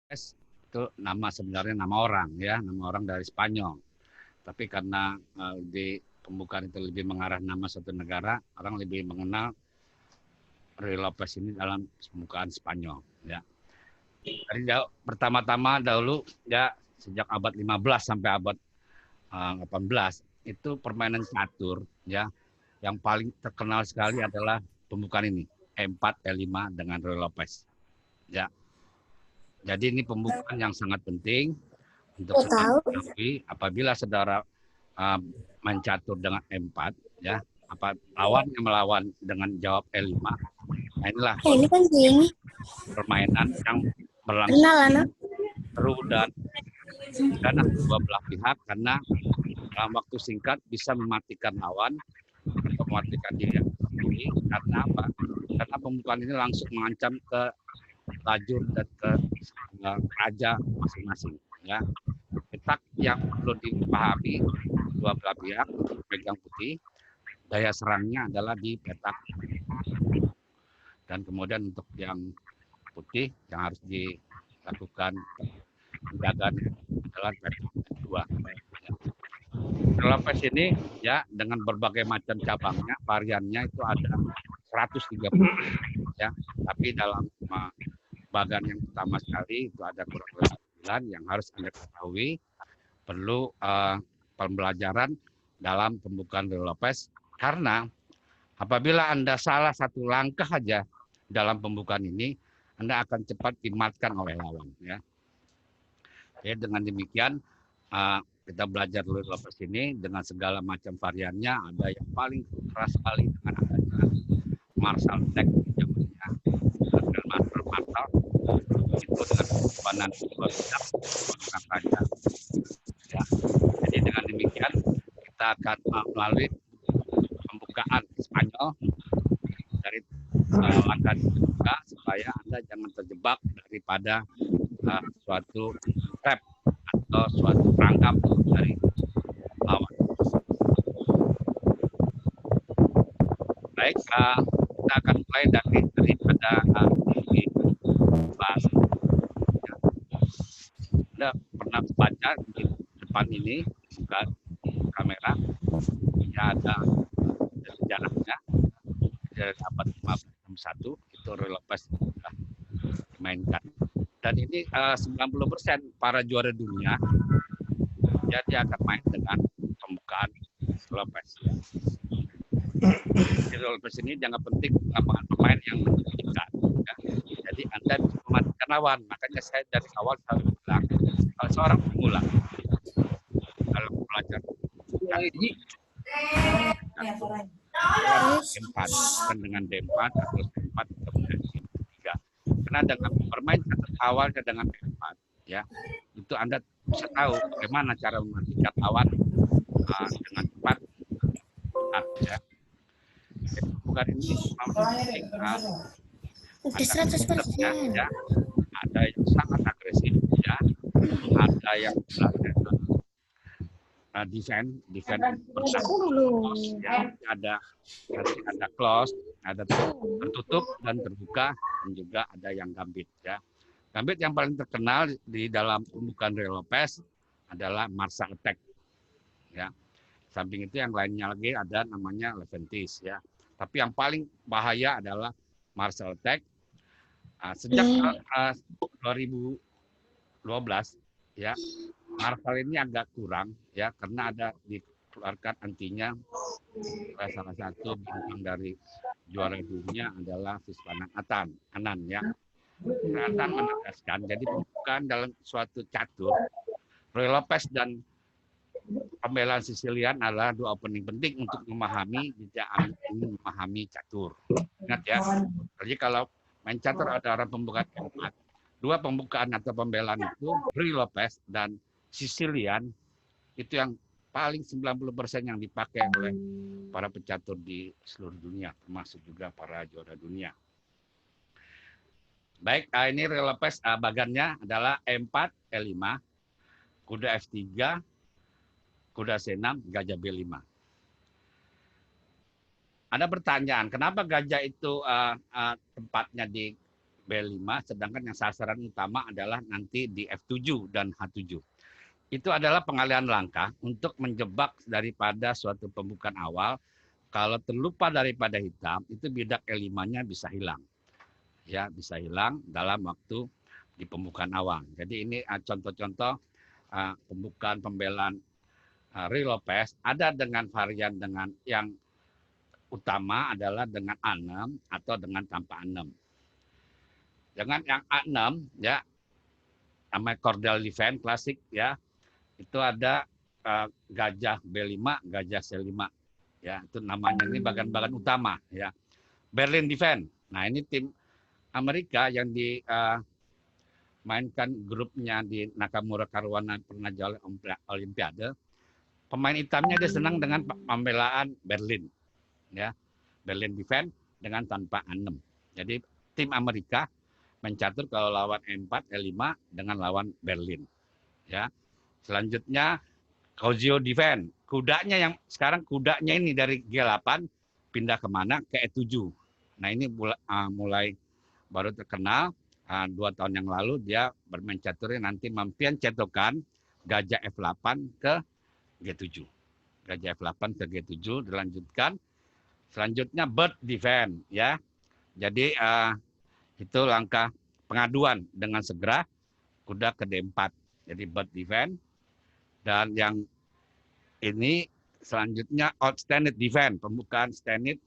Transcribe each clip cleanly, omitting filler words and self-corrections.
Es itu nama sebenarnya nama orang ya, nama orang dari Spanyol. Tapi karena di pembukaan itu lebih mengarah nama suatu negara, orang lebih mengenal Ruy Lopez ini dalam pembukaan Spanyol. Ya. Dari pertama-tama dahulu ya sejak abad 15 sampai abad 18 itu permainan catur ya yang paling terkenal sekali adalah pembukaan ini E4 E5 dengan Ruy Lopez. Ya. Jadi ini pembukaan yang sangat penting untuk saudara ketahui apabila saudara main catur dengan E4 ya apa lawannya melawan dengan jawab E5. Nah, inilah ini kan ini permainan yang berlangsung seru dan kedua belah pihak karena dalam waktu singkat bisa mematikan lawan atau mematikan diri sendiri. Karena apa? Karena pembukaan ini langsung mengancam ke lajur dan ke raja masing-masing. Ya, petak yang perlu dipahami dua belah pihak untuk pegang putih, daya serangnya adalah di petak dan kemudian untuk yang putih yang harus dilakukan penjagaan adalah petak kedua. Lopez ini ya dengan berbagai macam cabangnya, variannya itu ada 130 ya. Tapi dalam bagan yang pertama sekali itu ada kurang lebih 9 yang harus Anda ketahui perlu pembelajaran dalam pembukaan Ruy Lopez karena apabila Anda salah satu langkah saja dalam pembukaan ini Anda akan cepat dimatkan oleh lawan ya. Jadi dengan demikian kita belajar Ruy Lopez ini dengan segala macam variannya. Ada yang paling keras sekali dengan adanya martial attack zamannya martial itu dengan kebanan dua bidang raja. Ya. Jadi dengan demikian kita akan melalui pembukaan Spanyol dari langkah dibuka supaya Anda jangan terjebak daripada suatu trap atau suatu perangkap dari lawan. Baik, kita akan mulai daripada bahas. Ya. Anda pernah baca di depan ini, bukan kamera, ya ada sejarahnya dari abad 1561 itu Ruy Lopez sudah dimainkan. Dan ini 90% para juara dunia ya dia akan main dengan pembukaan Lopez. Jadi Lopez ini jangan penting lapangan pemain yang menentukan. Ya. Jadi Anda bisa mematikan lawan. Makanya saya dari awal selalu bilang kalau seorang pemula kalau belajar D4 bukan dengan D4 atau D4 kemudian D3. Karena dengan bermain awalnya dengan D4 ya itu Anda bisa tahu bagaimana cara mematikan lawan dengan cepat ya. Bukan ini ya, ada yang sangat agresif ya, ada yang defense ya, ada close, ada tertutup dan terbuka, dan juga ada yang gambit ya. Gambit yang paling terkenal di dalam pembukaan Ruy Lopez adalah martial attack ya. Samping itu yang lainnya lagi ada namanya Leventis ya. Tapi yang paling bahaya adalah martial attack. Sejak 2012 ya, martial ini agak kurang ya karena ada dikeluarkan antinya salah satu bintang dari juara dunia adalah Viswanathan Anand ya. Anand menegaskan jadi pembukaan dalam suatu catur Ruy Lopez dan pembelaan Sicilian adalah dua opening penting untuk memahami jejak ingin memahami catur. Ingat ya. Jadi kalau main catur ada orang pembukaan keempat, dua pembukaan atau pembelaan itu Ruy Lopez dan Sicilian itu yang paling 90% yang dipakai oleh para pecatur di seluruh dunia, termasuk juga para juara dunia. Baik, ini Ruy Lopez bagannya adalah E4, E5, kuda F3, kuda C6, gajah B5. Ada pertanyaan, kenapa gajah itu tempatnya di B5, sedangkan yang sasaran utama adalah nanti di F7 dan H7. Itu adalah pengalihan langkah untuk menjebak daripada suatu pembukaan awal. Kalau terlupa daripada hitam, itu bidak E5-nya bisa hilang. Ya, bisa hilang dalam waktu di pembukaan awal. Jadi ini contoh-contoh pembukaan pembelaan Ruy Lopez. Ada dengan varian dengan yang utama adalah dengan A6 atau dengan tanpa A6. Dengan yang A6 ya, namanya Cordell Defense klasik ya, itu ada gajah B5, gajah C5 ya, itu namanya ini bagian-bagian utama ya. Berlin Defense. Nah, ini tim Amerika yang dimainkan grupnya di Nakamura Caruana pernah juara Olimpiade. Pemain hitamnya dia senang dengan pembelaan Berlin ya. Berlin Defense dengan tanpa A6. Jadi tim Amerika mencatur kalau lawan E4, E5 dengan lawan Berlin. Ya. Selanjutnya Kozio Defense. Kudanya yang sekarang kudanya ini dari G8 pindah kemana? Ke E7. Nah ini mulai baru terkenal 2 tahun yang lalu dia bermain caturnya nanti mampian cetokan gajah F8 ke G7. Gajah F8 ke G7 dilanjutkan. Selanjutnya Bird Defense ya. Jadi itu langkah pengaduan dengan segera kuda ke D4. Jadi Bird Defense. Dan yang ini selanjutnya Outstanding Defense, pembukaan standard.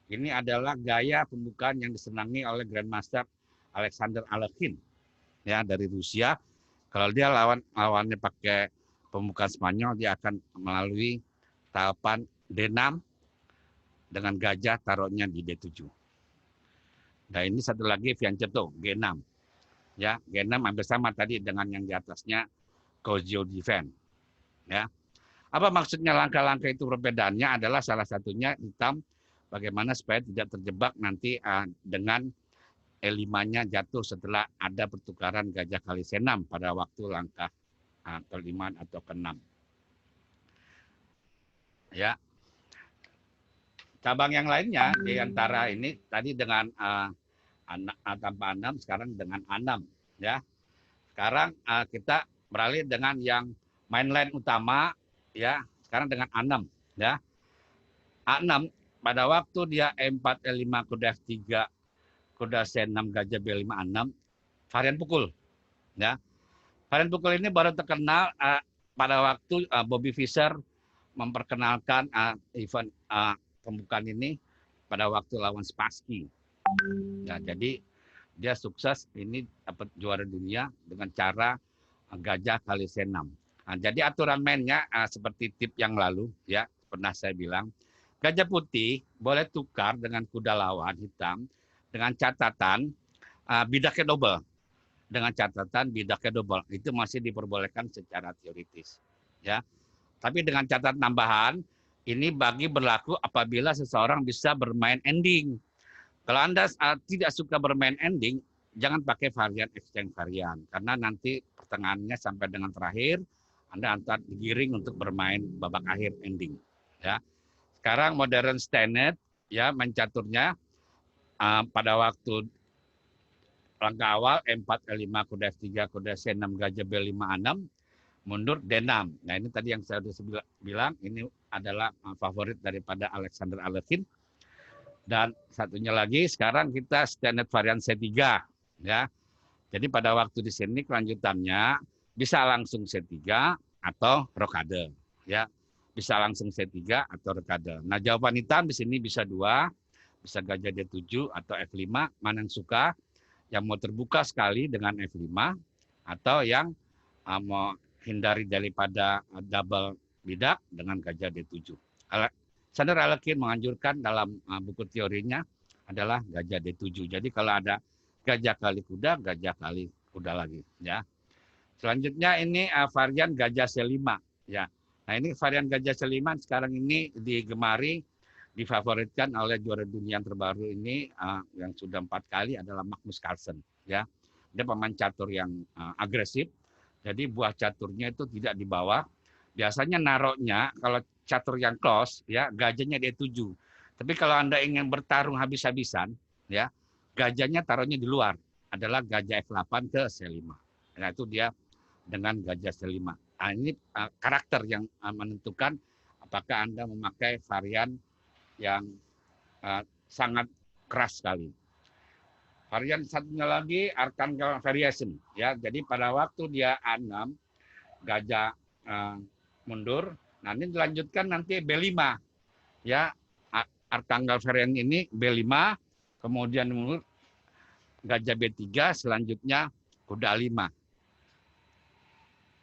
Ini adalah gaya pembukaan yang disenangi oleh Grandmaster Alexander Alekhine ya dari Rusia. Kalau dia lawannya pakai pembukaan Spanyol, dia akan melalui tahapan D6 dengan gajah taruhnya di D7. Nah ini satu lagi fianchetto G6. Ya, G6 hampir sama tadi dengan yang di atasnya Kozio Defense. Ya. Apa maksudnya langkah-langkah itu perbedaannya adalah salah satunya hitam bagaimana supaya tidak terjebak nanti dengan E5-nya jatuh setelah ada pertukaran gajah kali C6 pada waktu langkah ke-5 atau ke-6. Ya. Cabang yang lainnya di antara ini tadi dengan tanpa A6, sekarang dengan A6 ya. Sekarang kita beralih dengan yang mainline utama ya, sekarang dengan A6 ya. A6 pada waktu dia E4 E5 kuda F3 kuda C6 gajah B5 A6 varian pukul ya. Varian pukul ini baru terkenal pada waktu Bobby Fischer memperkenalkan event pembukaan ini pada waktu lawan Spassky. Ya, jadi dia sukses ini dapat juara dunia dengan cara gajah kali C6. Nah, jadi aturan mainnya seperti tip yang lalu ya, pernah saya bilang, gajah putih boleh tukar dengan kuda lawan hitam dengan catatan bidaknya double. Dengan catatan bidaknya double. Itu masih diperbolehkan secara teoritis. Ya. Tapi dengan catatan tambahan, ini bagi berlaku apabila seseorang bisa bermain ending. Kalau Anda tidak suka bermain ending, jangan pakai varian exchange varian. Karena nanti pertengahannya sampai dengan terakhir, Anda antar digiring untuk bermain babak akhir ending. Ya. Sekarang modern standard, ya mencaturnya pada waktu langkah awal E4, E5, kuda F3, kuda C6, gajah B5, A6, mundur D6. Nah ini tadi yang saya sudah bilang, ini adalah favorit daripada Alexander Alekhine. Dan satunya lagi sekarang kita standar varian C3 ya. Jadi pada waktu di sini kelanjutannya bisa langsung C3 atau rokade ya. Bisa langsung C3 atau rokade. Nah, jawaban hitam di sini bisa 2, bisa gajah D7 atau F5, mana yang suka. Yang mau terbuka sekali dengan F5 atau yang mau hindari daripada double bidak dengan gajah D7. Alexander Alekhine menganjurkan dalam buku teorinya adalah gajah D7. Jadi kalau ada gajah kali kuda lagi ya. Selanjutnya ini varian gajah C5 ya. Nah, ini varian gajah C5 sekarang ini digemari, difavoritkan oleh juara dunia yang terbaru ini yang sudah 4 kali adalah Magnus Carlsen ya. Dia pemain catur yang agresif. Jadi buah caturnya itu tidak di bawah. Biasanya naroknya kalau catur yang close ya gajahnya D7. Tapi kalau Anda ingin bertarung habis-habisan ya, gajahnya taruhnya di luar, adalah gajah F8 ke C5. Nah itu dia dengan gajah C5. Nah, ini karakter yang menentukan apakah Anda memakai varian yang sangat keras sekali. Varian satunya lagi Archangel Variation, ya. Jadi pada waktu dia A6 gajah mundur, nanti dilanjutkan nanti B5, ya. Archangel Variant ini B5, kemudian mundur gajah B3, selanjutnya kuda A5.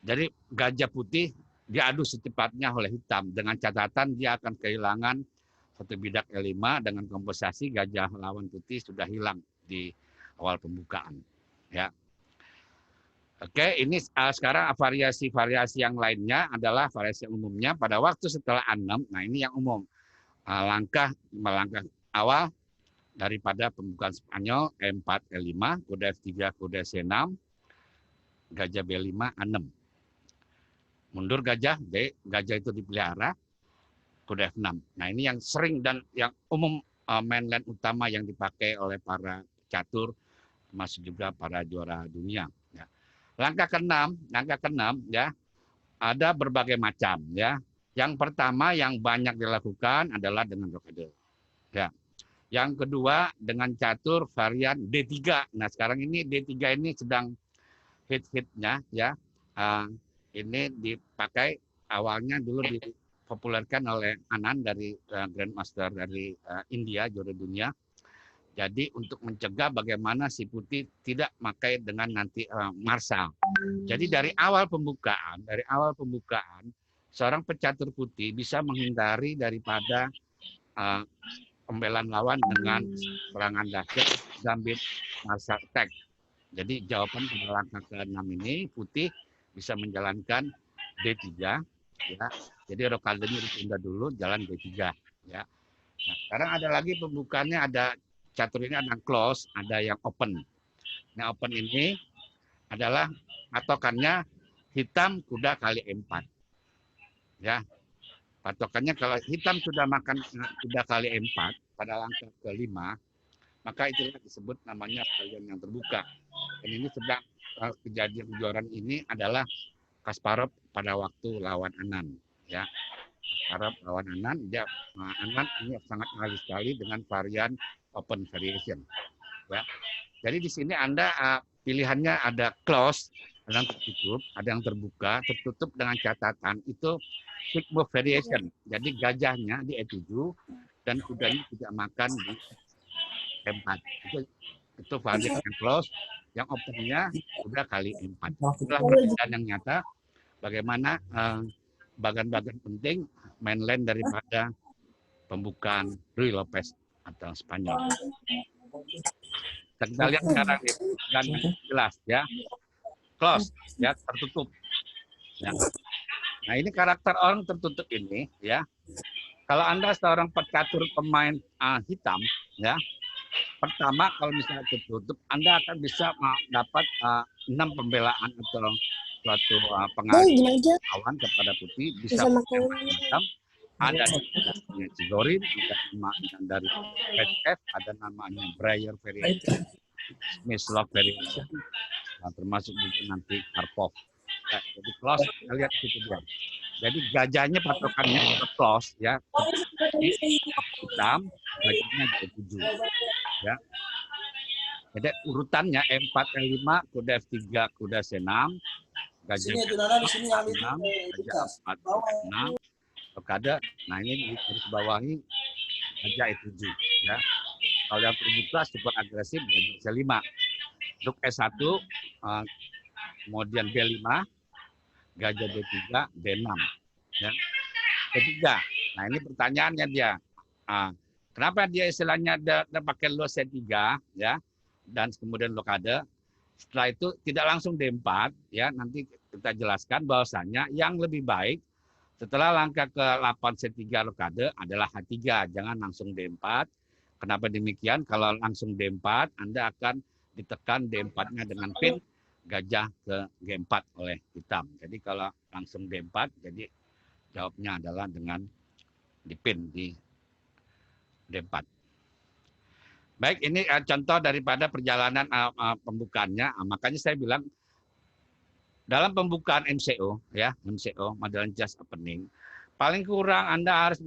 Jadi gajah putih diadu secepatnya oleh hitam dengan catatan dia akan kehilangan satu bidak E5 dengan kompensasi gajah lawan putih sudah hilang di awal pembukaan. Ya. Oke, ini sekarang variasi-variasi yang lainnya adalah variasi umumnya pada waktu setelah A6. Nah, ini yang umum. Langkah awal daripada pembukaan Spanyol E4 E5, kuda F3 kuda C6, gajah B5 A6. Mundur gajah B, gajah itu dipelihara, kuda F6. Nah, ini yang sering dan yang umum mainland utama yang dipakai oleh para catur, termasuk juga para juara dunia. Ya. Langkah keenam, ya, ada berbagai macam, ya. Yang pertama yang banyak dilakukan adalah dengan rokade. Ya. Yang kedua dengan catur varian D3. Nah, sekarang ini D3 ini sedang hit-hitnya, ya. Ini dipakai awalnya dulu dipopulerkan oleh Anand dari Grandmaster dari India, juara dunia. Jadi untuk mencegah bagaimana si putih tidak pakai dengan nanti marsal. Jadi dari awal pembukaan, seorang pecatur putih bisa menghindari daripada pembelaan lawan dengan serangan dahsyat gambit marsal attack. Jadi jawaban pada langkah ke-6 ini putih bisa menjalankan D3, ya. Jadi rokadenya ditunda dulu, jalan D3, ya. Nah, sekarang ada lagi pembukaannya, ada catur ini ada close, ada yang open. Nah, open ini adalah patokannya hitam kuda kali 4. Ya. Patokannya kalau hitam sudah makan kuda kali 4 pada langkah ke-5, maka itulah disebut namanya varian yang terbuka. Dan ini sedang kejadian kejuaraan ini adalah Kasparov pada waktu lawan Anand, ya. Kasparov lawan Anand, dia Anand ini sangat ahli sekali dengan varian open variation, ya. Jadi di sini Anda pilihannya ada close, ada yang tertutup, ada yang terbuka, tertutup dengan catatan itu quick move variation. Jadi gajahnya di E7 dan kudanya tidak makan di E4. Itu varian yang close, yang opennya kuda kali 4. Itulah perbedaan yang nyata bagaimana bagian-bagian penting mainland daripada pembukaan Ruy Lopez atau Spanyol. Kita lihat sekarang dan jelas, ya, close, ya, tertutup, ya. Nah, ini karakter orang tertutup ini, ya. Kalau Anda seorang pecatur pemain hitam, ya, pertama kalau misalnya tertutup, Anda akan bisa dapat 6 pembelaan atau suatu pengalihan lawan kepada putih, bisa hitam. Ada namanya Cigorin, ada nama dari SF, ada namanya Breyer Variation, Smyslov Variation, termasuk juga nanti Karpov. Ya, jadi close, kita lihat situ dia. Jadi gajahnya patokannya close, ya, hitam, gajahnya ada 7, ya. Jadi urutannya E4, E5, kuda F3, kuda C6, gajah E6, gajah E4, E6, rokade. Nah, ini harus bawahi gajah E7, ya. Kalau yang terbuka super agresif gajah C5. Untuk S1 kemudian B5, gajah B3, B6, ya. B3. Nah, ini pertanyaannya dia. Kenapa dia istilahnya ada pakai lo C3, ya, dan kemudian blokade. Setelah itu tidak langsung D4, ya, nanti kita jelaskan bahwasanya yang lebih baik setelah langkah ke-8 C3 blokade adalah H3, jangan langsung D4. Kenapa demikian? Kalau langsung D4, Anda akan ditekan D4-nya dengan pin gajah ke G4 oleh hitam. Jadi kalau langsung D4, jadi jawabnya adalah dengan dipin di D4. Baik, ini contoh daripada perjalanan pembukaannya. Makanya saya bilang dalam pembukaan MCO, ya MCO, Modern Just Opening, paling kurang Anda harus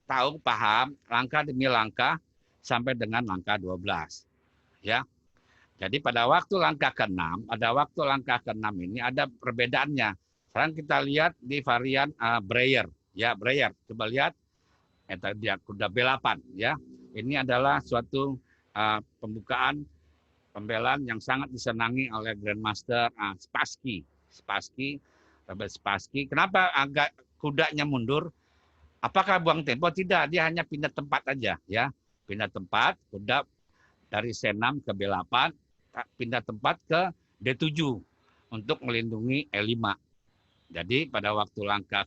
tahu, paham langkah demi langkah sampai dengan langkah 12. Ya, jadi pada waktu langkah ke-6, ini ada perbedaannya. Sekarang kita lihat di varian Breyer, ya Breyer. Coba lihat, dia kuda B8, ya. Ini adalah suatu pembukaan pembelaan yang sangat disenangi oleh Grandmaster Spassky. Robert Spassky. Kenapa agak kudanya mundur? Apakah buang tempo? Tidak, dia hanya pindah tempat aja, ya. Pindah tempat, kuda dari C6 ke B8, pindah tempat ke D7 untuk melindungi E5. Jadi pada waktu langkah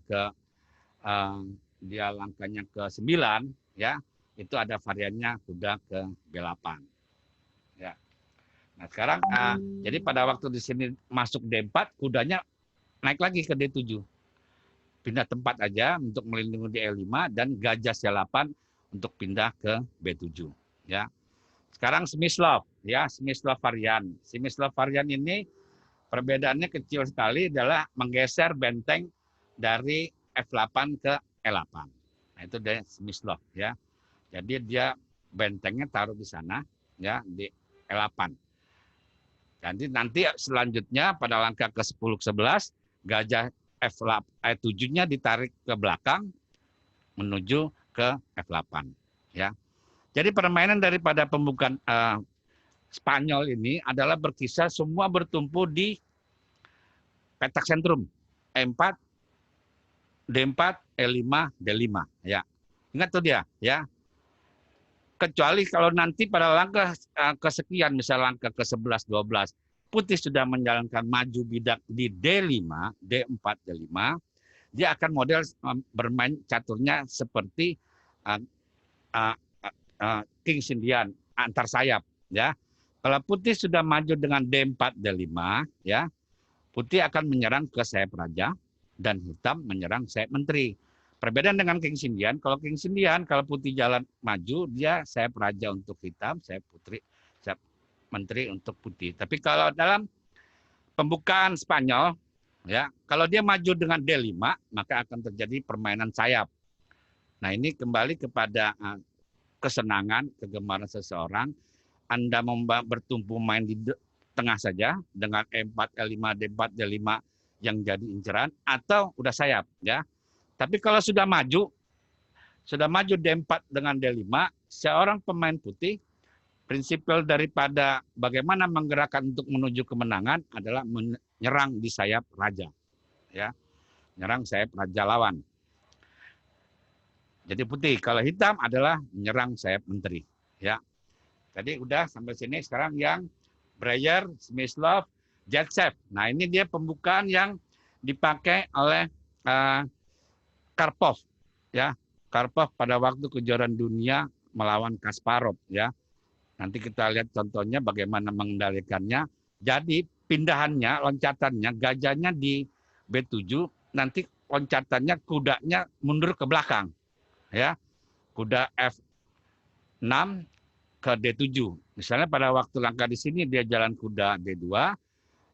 dia langkahnya ke 9, ya, itu ada variannya kuda ke B8. Ya. Nah, sekarang jadi pada waktu di sini masuk D4, kudanya naik lagi ke D7. Pindah tempat aja untuk melindungi di E5 dan gajah C8 untuk pindah ke B7, ya. Sekarang Smyslov, ya, Smyslov varian. Smyslov varian ini perbedaannya kecil sekali, adalah menggeser benteng dari F8 ke E8. Nah, itu dia Smyslov, ya. Jadi dia bentengnya taruh di sana, ya, di E8. Jadi nanti selanjutnya pada langkah ke-10 ke 11 gajah F7-nya ditarik ke belakang menuju ke F8, ya. Jadi permainan daripada pembukaan Spanyol ini adalah berkisar semua bertumpu di petak sentrum E4, D4, E5, D5, ya. Ingat tuh dia, ya. Kecuali kalau nanti pada langkah kesekian, misalnya langkah ke-11, 12, putih sudah menjalankan maju bidak di D5, D4, D5, dia akan model bermain caturnya seperti King Sindian, antar sayap, ya. Kalau putih sudah maju dengan D4, D5, ya, putih akan menyerang ke sayap raja dan hitam menyerang sayap menteri. Perbedaan dengan King Sindian, kalau King Sindian, kalau putih jalan maju, dia sayap raja untuk hitam, sayap menteri untuk putih. Tapi kalau dalam pembukaan Spanyol, ya, kalau dia maju dengan D5, maka akan terjadi permainan sayap. Nah, ini kembali kepada kesenangan, kegemaran seseorang. Anda bertumpu main di tengah saja dengan E4, E5, D4, D5 yang jadi inceran, atau udah sayap, ya. Tapi kalau sudah maju D4 dengan D5, seorang pemain putih, prinsipal daripada bagaimana menggerakkan untuk menuju kemenangan adalah menyerang di sayap raja, ya, menyerang sayap raja lawan. Jadi putih. Kalau hitam adalah menyerang sayap menteri, ya. Tadi udah sampai sini. Sekarang yang Breyer, Smyslov, Zaitsev. Nah, ini dia pembukaan yang dipakai oleh Karpov, ya. Karpov pada waktu kejuaraan dunia melawan Kasparov, ya. Nanti kita lihat contohnya bagaimana mengendalikannya. Jadi pindahannya, loncatannya, gajahnya di B7, nanti loncatannya kudanya mundur ke belakang, ya. Kuda F6 ke D7. Misalnya pada waktu langkah di sini dia jalan kuda D2,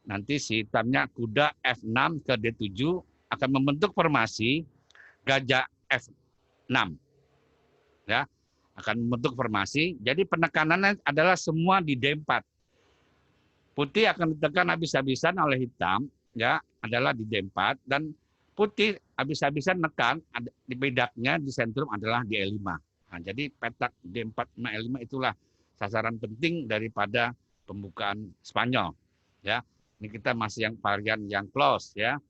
nanti si hitamnya kuda F6 ke D7 akan membentuk formasi gajah F6, ya, akan membentuk formasi. Jadi penekanannya adalah semua di D4. Putih akan ditekan habis-habisan oleh hitam, ya, adalah di D4, dan putih habis-habisan nekan di bedaknya di sentrum adalah di E5. Nah, jadi petak D4 sama E5 itulah sasaran penting daripada pembukaan Spanyol, ya. Ini kita masih yang varian yang close, ya.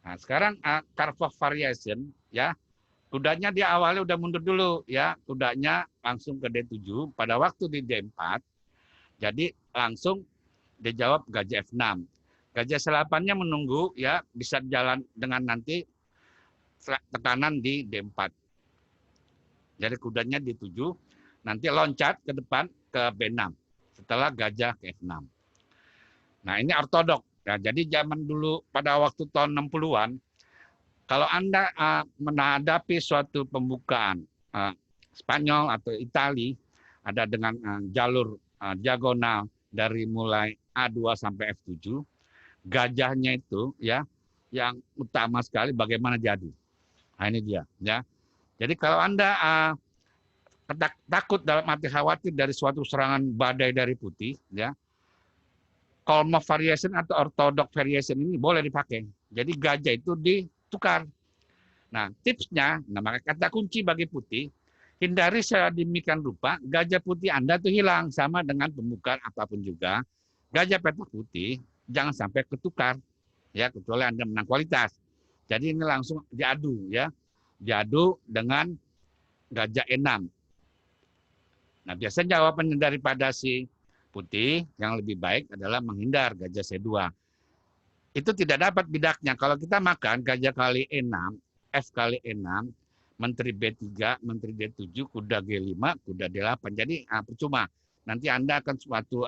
Nah, sekarang Karpov variation, ya. Kudanya dia awalnya udah mundur dulu, ya. Kudanya langsung ke D7 pada waktu di D4. Jadi langsung dia jawab gajah F6. Gajah C8-nya menunggu, ya, bisa jalan dengan nanti tekanan di D4. Jadi kudanya di 7, nanti loncat ke depan ke B6 setelah gajah ke F6. Nah, ini ortodok. Ya, jadi zaman dulu pada waktu tahun 60-an, kalau Anda menghadapi suatu pembukaan Spanyol atau Itali, ada dengan jalur diagonal dari mulai A2 sampai F7. Gajahnya itu ya yang utama sekali bagaimana diadu. Nah, ini dia ya. Jadi kalau Anda takut dalam arti khawatir dari suatu serangan badai dari putih ya, Kolmov variation atau orthodox variation ini boleh dipakai. Jadi gajah itu ditukar. Nah, tipsnya, maka kata kunci bagi putih, hindari sedemikian rupa gajah putih Anda itu hilang sama dengan pembukaan apapun juga. Gajah petak putih jangan sampai ketukar ya, kecuali Anda menang kualitas. Jadi ini langsung diadu ya. Diadu dengan gajah E6. Nah, biasanya jawabannya daripada si putih yang lebih baik adalah menghindar gajah C2. Itu tidak dapat bidaknya. Kalau kita makan gajah kali E6, F kali E6, menteri B3, menteri D7, kuda G5, kuda D8. Jadi percuma. Nanti Anda akan suatu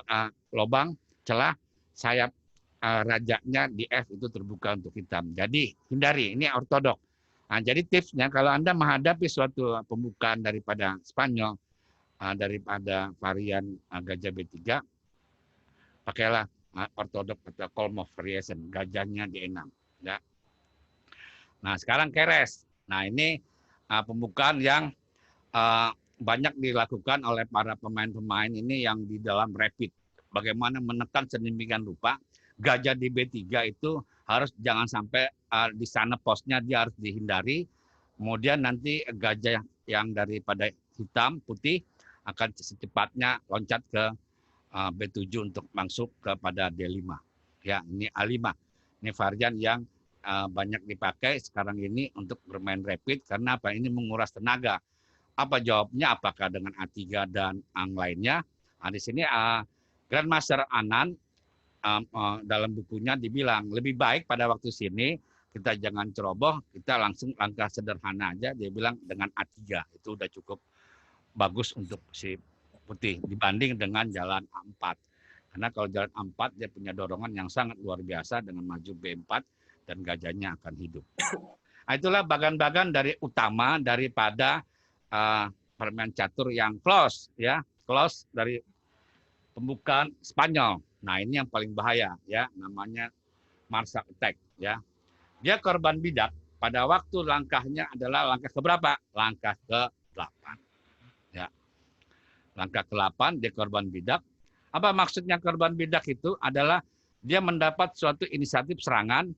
lubang, celah, sayap rajanya di F itu terbuka untuk hitam. Jadi hindari, ini ortodok. Nah, jadi tipsnya kalau Anda menghadapi suatu pembukaan daripada Spanyol, daripada varian gajah B3, pakailah ortodok atau Kolmov variation, gajahnya di E6. Ya. Nah, sekarang keres. Nah, ini pembukaan yang banyak dilakukan oleh para pemain-pemain ini yang di dalam rapid. Bagaimana menekan sedemikian rupa, gajah di B3 itu harus jangan sampai di sana posnya dia harus dihindari. Kemudian nanti gajah yang daripada hitam, putih, akan secepatnya loncat ke B7 untuk masuk kepada D5. Ya, ini A5. Ini varian yang banyak dipakai sekarang ini untuk bermain rapid karena apa? Ini menguras tenaga. Apa jawabnya? Apakah dengan A3 dan yang lainnya? Nah, di sini Grandmaster Anand dalam bukunya dibilang lebih baik pada waktu sini kita jangan ceroboh, kita langsung langkah sederhana aja. Dia bilang dengan A3 itu udah cukup bagus untuk si putih dibanding dengan jalan A4. Karena kalau jalan A4 dia punya dorongan yang sangat luar biasa dengan maju B4 dan gajahnya akan hidup. Nah, itulah bagan-bagan dari utama daripada permain catur yang close ya, close dari pembukaan Spanyol. Nah, ini yang paling bahaya ya, namanya martial attack ya. Dia korban bidak pada waktu langkahnya adalah langkah keberapa? Langkah ke-8. Ya. Langkah ke-8 dia korban bidak. Apa maksudnya korban bidak itu? Adalah dia mendapat suatu inisiatif serangan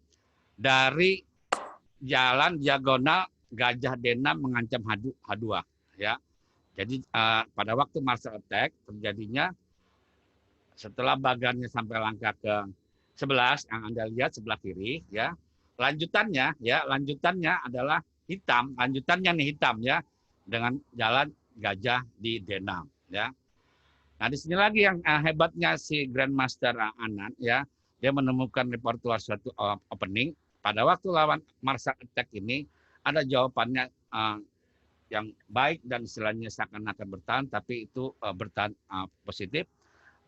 dari jalan diagonal gajah D6 mengancam H2 ya. Jadi pada waktu martial attack terjadinya setelah bagannya sampai langkah ke-11 yang Anda lihat sebelah kiri ya. Lanjutannya adalah hitam, lanjutannya nih hitam ya dengan jalan gajah di D6 ya. Nah, di sini lagi yang hebatnya si Grandmaster Anand ya, dia menemukan repertoire suatu opening pada waktu lawan martial attack ini ada jawabannya yang baik dan istilahnya seakan-akan bertahan, tapi itu bertahan positif.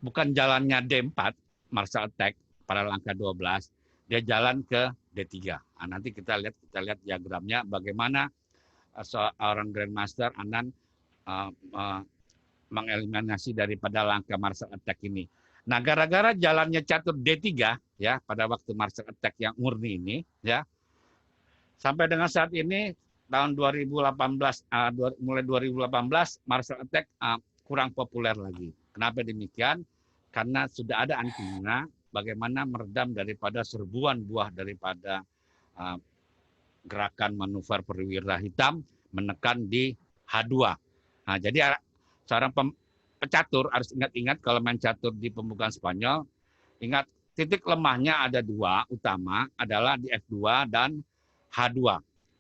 Bukan jalannya D4, martial attack pada langkah 12, dia jalan ke D3. Nah, nanti kita lihat diagramnya bagaimana seorang Grandmaster Anand mengeliminasi daripada langkah martial attack ini. Nah, gara-gara jalannya catur D3 ya pada waktu martial attack yang murni ini ya, sampai dengan saat ini tahun 2018 mulai 2018 martial attack kurang populer lagi. Kenapa demikian? Karena sudah ada antinya bagaimana meredam daripada serbuan buah daripada gerakan manuver perwira hitam menekan di H2. Nah, jadi seorang pecatur harus ingat-ingat kalau main catur di pembukaan Spanyol, ingat titik lemahnya ada dua utama adalah di F2 dan H2.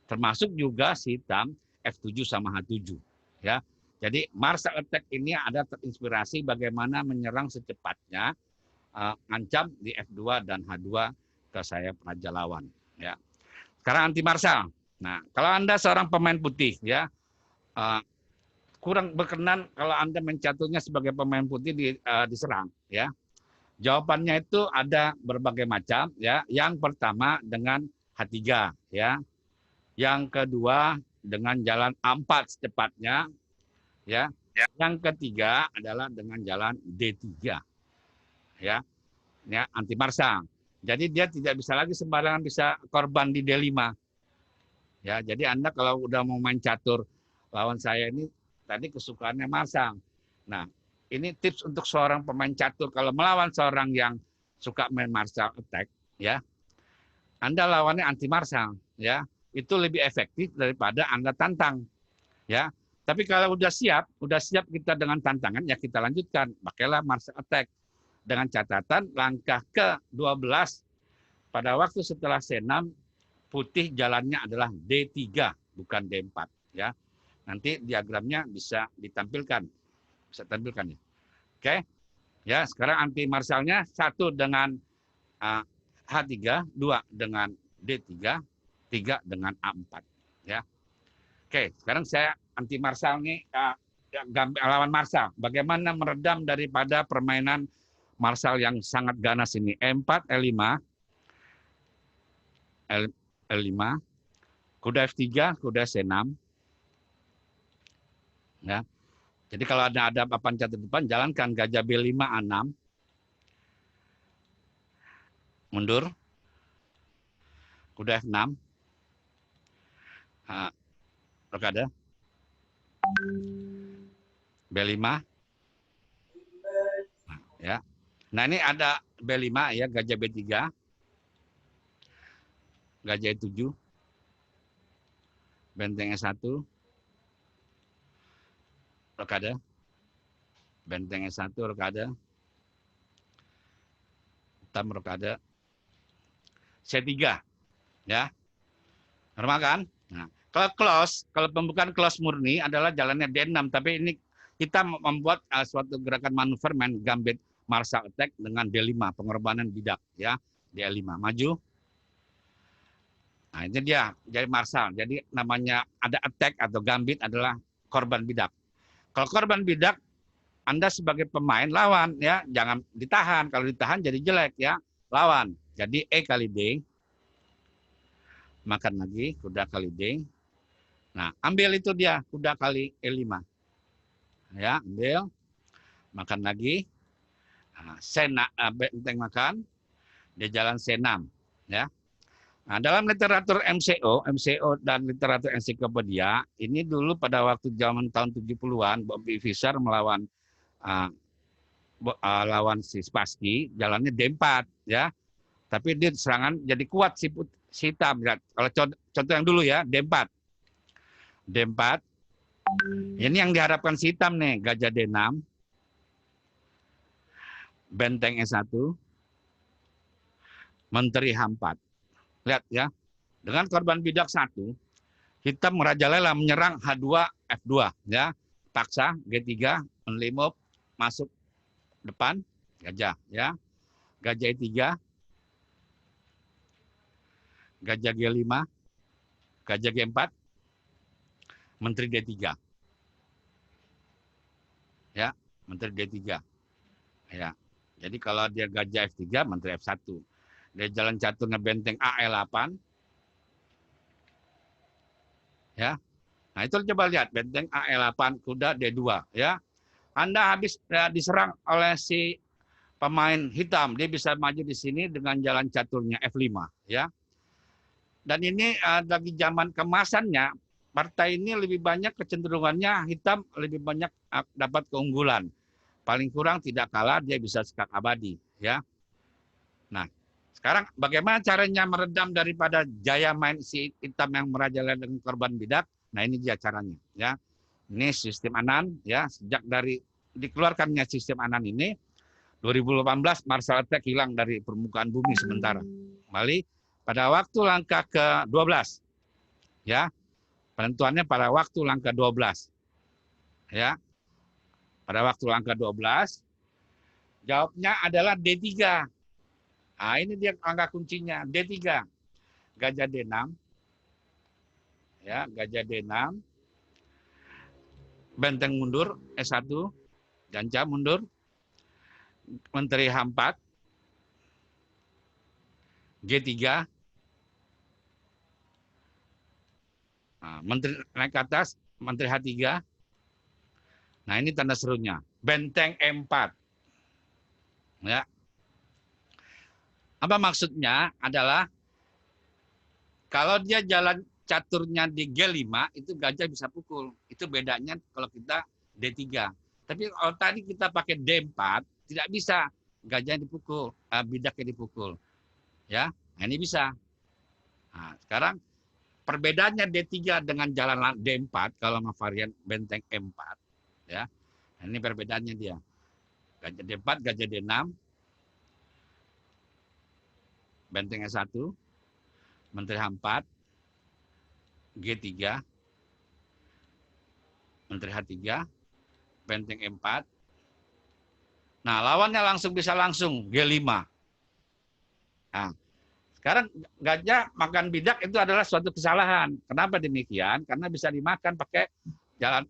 Termasuk juga si hitam F7 sama H7 ya. Jadi martial attack ini ada terinspirasi bagaimana menyerang secepatnya ngancam di F2 dan H2 ke sayap raja lawan ya. Sekarang anti martial. Nah, kalau Anda seorang pemain putih ya kurang berkenan kalau Anda mencaturnya sebagai pemain putih diserang ya. Jawabannya itu ada berbagai macam ya. Yang pertama dengan H3 ya. Yang kedua dengan jalan A4 secepatnya ya. Yang ketiga adalah dengan jalan D3. Ya, anti marsal. Jadi dia tidak bisa lagi sembarangan bisa korban di D5. Ya, jadi Anda kalau udah mau main catur lawan saya ini tadi kesukaannya marsal. Nah, ini tips untuk seorang pemain catur kalau melawan seorang yang suka main martial attack, ya. Anda lawannya anti marsal, ya. Itu lebih efektif daripada Anda tantang, ya. Tapi kalau udah siap kita dengan tantangan, ya kita lanjutkan. Pakailah martial attack. Dengan catatan langkah ke-12 pada waktu setelah C6 putih jalannya adalah D3 bukan D4, ya. Nanti diagramnya bisa ditampilkan. Bisa tampilkan ya. Oke. Ya, sekarang anti marsalnya 1 dengan H3, 2 dengan D3, 3 dengan A4, ya. Oke, sekarang saya anti marsal nih lawan marsal. Bagaimana meredam daripada permainan marsal yang sangat ganas ini? E4, E5, L5, kuda F3, kuda C6. Ya. Jadi kalau ada papan catur depan, jalankan gajah B5, A6. Mundur. Kuda F6. Rokade. B5. Ya. Nah ini ada B5 ya, gajah B3. Gajah E7. Benteng E1. Rokade. Benteng E1, rokade. Hitam rokade. C3. Ya. Normal kan? Nah, kalau pembukaan close murni adalah jalannya D6, tapi ini kita membuat suatu gerakan manuver main gambit martial attack dengan D5, pengorbanan bidak, ya. D5 maju. Nah, ini dia jadi martial. Jadi namanya ada attack atau gambit adalah korban bidak. Kalau korban bidak, Anda sebagai pemain lawan, ya, jangan ditahan. Kalau ditahan jadi jelek, ya. Lawan. Jadi E kali D. Makan lagi, kuda kali D. Nah, ambil itu dia, kuda kali E5. Ya, ambil. Makan lagi. Nah, benteng makan. Dia jalan C6. Ya. Nah, dalam literatur MCO dan literatur ensiklopedia, ini dulu pada waktu zaman tahun 70-an, Bobby Fischer melawan lawan si Spassky, jalannya D4, ya. Tapi dia serangan jadi kuat si hitam. Ya. Kalau contoh yang dulu ya, D4. D4. Ini yang diharapkan si hitam nih, gajah D6. Benteng E1. Menteri H4. Lihat ya, dengan korban bidak 1, hitam merajalela menyerang H2, F2, ya. Paksa G3, menlimop, masuk depan, gajah, ya. Gajah E3, gajah G5, gajah G4, menteri D3. Ya, menteri D3. Ya. Jadi kalau dia gajah F3, menteri F1. Dia jalan caturnya benteng AE8. Ya. Nah, itu coba lihat benteng AE8 kuda D2, ya. Anda habis diserang oleh si pemain hitam, dia bisa maju di sini dengan jalan caturnya F5, ya. Dan ini lagi zaman kemasannya, partai ini lebih banyak kecenderungannya hitam lebih banyak dapat keunggulan. Paling kurang tidak kalah dia bisa skak abadi, ya. Nah, sekarang bagaimana caranya meredam daripada jaya main si hitam yang merajalela dengan korban bidak? Nah, ini dia caranya, ya. Ini sistem Anan, ya. Sejak dari dikeluarkannya sistem Anan ini 2018 martial attack hilang dari permukaan bumi sementara. Kembali pada waktu langkah ke-12. Ya. Penentuannya pada waktu langkah 12. Ya. Pada waktu langkah 12 jawabnya adalah D3. Nah, ini dia angka kuncinya, D3. Gajah D6. Ya, gajah D6. Benteng mundur, S1. Gajah mundur. Menteri H4. G3. Nah, menteri naik ke atas, menteri H3. Nah, ini tanda serunya. Benteng E4. Ya. Apa maksudnya? Adalah kalau dia jalan caturnya di G5, itu gajah bisa pukul. Itu bedanya kalau kita D3. Tapi kalau tadi kita pakai D4, tidak bisa gajah dipukul, bidaknya dipukul. Ya, nah, ini bisa. Nah, sekarang perbedaannya D3 dengan jalan D4 kalau sama varian benteng E4, ya. Nah, ini perbedaannya dia. Gajah D4, gajah D6, benteng E1, menteri H4, G3, menteri H3, benteng E4. Nah, lawannya bisa langsung G5. Nah, sekarang gajah makan bidak itu adalah suatu kesalahan. Kenapa demikian? Karena bisa dimakan pakai jalan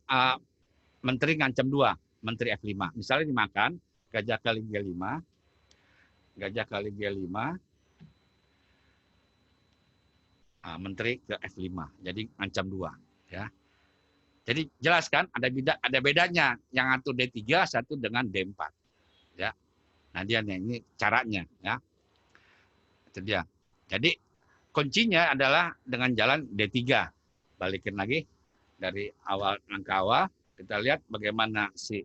menteri ngancam 2, menteri F5. Misalnya dimakan gajah kali G5, gajah kali G5, menteri ke F5. Jadi ngancam 2, ya. Jadi jelaskan ada bedanya yang satu D3, satu dengan D4, ya. Nah, dia nih, ini caranya, ya. Itu dia. Jadi kuncinya adalah dengan jalan D3. Balikin lagi dari langkah awal, kita lihat bagaimana si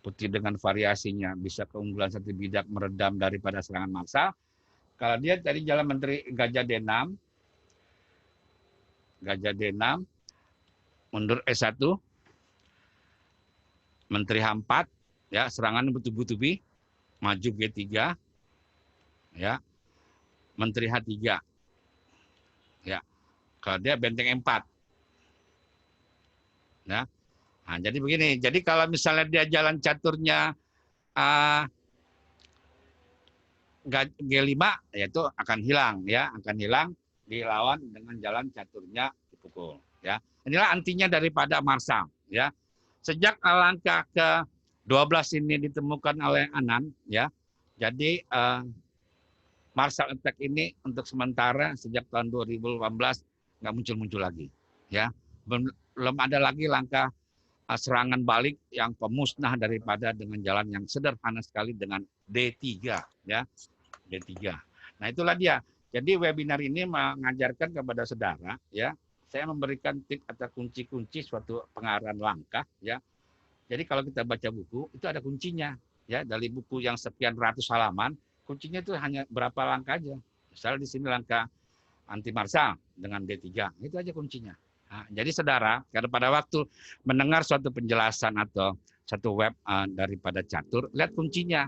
putih dengan variasinya bisa keunggulan satu bidak meredam daripada serangan massal. Kalau dia dari jalan menteri gajah D6, mundur E1, menteri H4, ya, serangan bertubi-tubi, maju G3, ya, menteri H3, ya. Kalau dia benteng E4, ya. Nah, jadi begini. Jadi kalau misalnya dia jalan caturnya G5, yaitu akan hilang, ya, akan hilang dilawan dengan jalan caturnya dipukul, ya. Inilah antinya daripada marsal, ya. Sejak langkah ke-12 ini ditemukan oleh Anand, ya. Jadi martial attack ini untuk sementara sejak tahun 2018 nggak muncul-muncul lagi, ya. Belum ada lagi langkah serangan balik yang pemusnah daripada dengan jalan yang sederhana sekali dengan D3, ya. D3. Nah, itulah dia. Jadi webinar ini mengajarkan kepada saudara, ya. Saya memberikan tips atau kunci-kunci suatu pengarahan langkah, ya. Jadi kalau kita baca buku itu ada kuncinya, ya. Dari buku yang sekian ratus halaman, kuncinya itu hanya berapa langkah aja. Misalnya di sini langkah anti marsal dengan D3, itu aja kuncinya. Nah, jadi saudara, karena pada waktu mendengar suatu penjelasan atau satu web daripada catur, lihat kuncinya.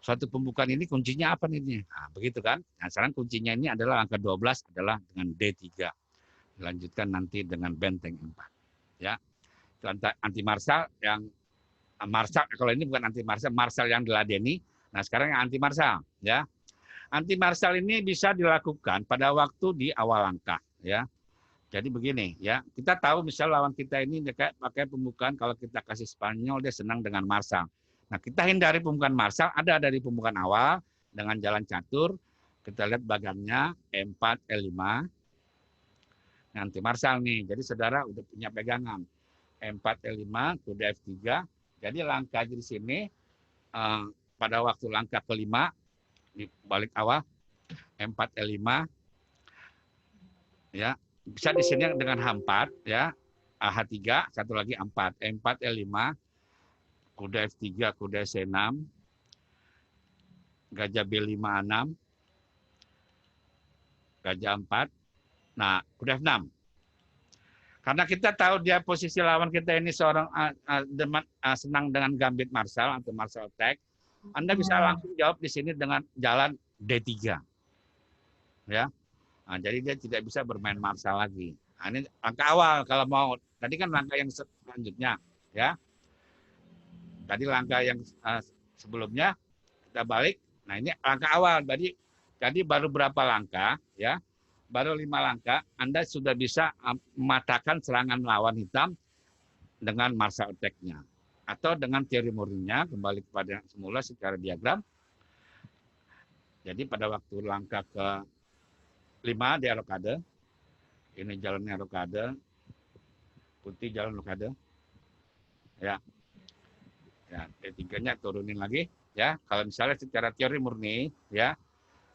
Suatu pembukaan ini kuncinya apa nih? Nah, begitu kan? Nah, sekarang kuncinya ini adalah angka 12 adalah dengan D3. Dilanjutkan nanti dengan benteng 4. Ya. Anti marsal yang marsal, kalau ini bukan anti marsal, marsal yang diladeni. Nah, sekarang yang anti marsal, ya. Anti marsal ini bisa dilakukan pada waktu di awal langkah, ya. Jadi begini, ya. Kita tahu misal lawan kita ini pakai pembukaan, kalau kita kasih Spanyol dia senang dengan marsal. Nah, kita hindari pembukaan marsal, ada dari pembukaan awal dengan jalan catur. Kita lihat bagannya E4, E5. Nanti marsal nih. Jadi saudara udah punya pegangan. E4, E5, kuda F3. Jadi langkah di sini pada waktu langkah kelima di balik awal E4, E5, ya. Bisa di sini dengan H4, ya. H3, satu lagi A4, E4, E5, kuda F3, kuda C6, gajah B5, A6, gajah 4, nah kuda F6. Karena kita tahu dia posisi lawan kita ini seorang senang dengan gambit marsal atau marsal attack, Anda bisa langsung jawab di sini dengan jalan D3. Ya. Nah, jadi dia tidak bisa bermain marsal lagi. Nah, ini langkah awal kalau mau. Tadi kan langkah yang selanjutnya, ya. Tadi langkah yang sebelumnya kita balik. Nah, ini langkah awal. Jadi baru berapa langkah, ya? Baru 5 langkah, Anda sudah bisa mematahkan serangan lawan hitam dengan martial attack-nya. Atau dengan teori Murray-nya, kembali kepada semula secara diagram. Jadi pada waktu langkah ke-5 di rokade, ini jalannya rokade, putih jalan rokade, ya. Ya, D3-nya turunin lagi. Ya, kalau misalnya secara teori murni, ya,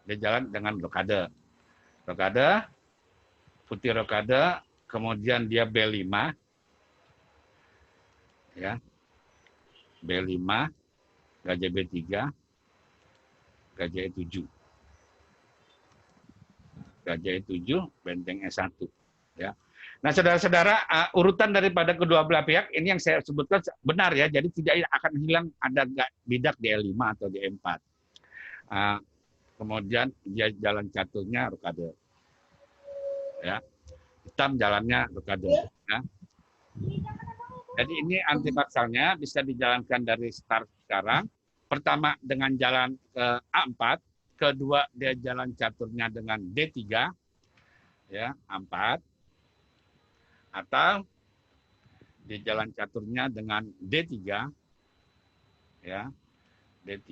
dia jalan dengan rokade. Rokade, putih rokade, kemudian dia B5, ya, B5, gajah B3, gajah E7. Gajah E7, benteng E1. Ya. Nah, saudara-saudara, urutan daripada kedua belah pihak ini yang saya sebutkan benar ya. Jadi tidak akan hilang ada bidak di E5 atau di E4. Kemudian dia jalan caturnya rokade. Ya. Hitam jalannya rokade. Ya. Jadi ini anti baksalnya bisa dijalankan dari start sekarang. Pertama dengan jalan ke A4, kedua dia jalan caturnya dengan D3, ya, A4, atau di jalan caturnya dengan D3, ya, D3,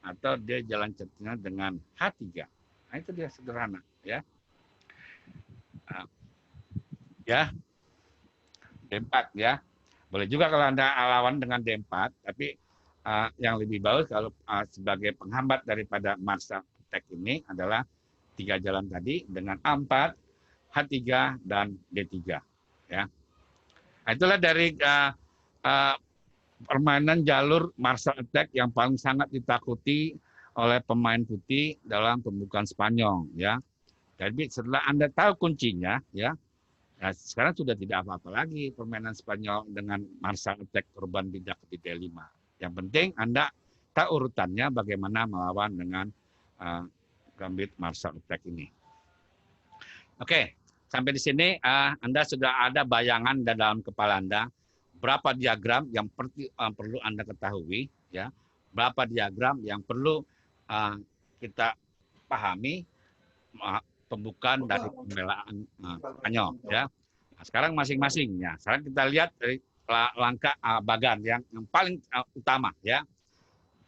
atau dia jalan caturnya dengan H3. Nah, itu dia sederhana, ya. Nah, ya, D4 ya. Boleh juga kalau Anda lawan dengan D4, tapi yang lebih bagus kalau sebagai penghambat daripada Marshall attack ini adalah 3 jalan tadi dengan A4, H3, dan D3. Ya. Nah, itulah dari permainan jalur Marshall attack yang paling sangat ditakuti oleh pemain putih dalam pembukaan Spanyol. Ya. Jadi setelah Anda tahu kuncinya, ya, nah, sekarang sudah tidak apa-apa lagi permainan Spanyol dengan Marshall attack urban bidak di D5. Yang penting Anda tahu urutannya bagaimana melawan dengan gambit Marshall attack ini. Oke, sampai di sini Anda sudah ada bayangan dalam kepala Anda berapa diagram yang perlu Anda ketahui, ya, berapa diagram yang perlu kita pahami pembukaan dari pembelaan Spanyol, ya. Nah, sekarang masing-masingnya. Sekarang kita lihat dari langkah bagan yang paling utama, ya.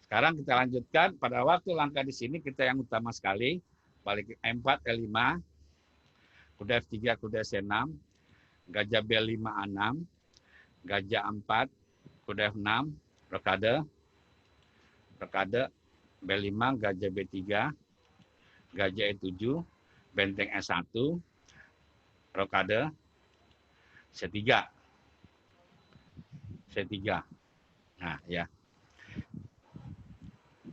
Sekarang kita lanjutkan pada waktu langkah di sini kita yang utama sekali, balik E4 E5, kuda F3 kuda C6, gajah B5 A6, gajah A4, kuda F6, rokade, rokade B5, gajah B3, gajah E7, benteng S1, rokade, C3. C3. Nah, ya.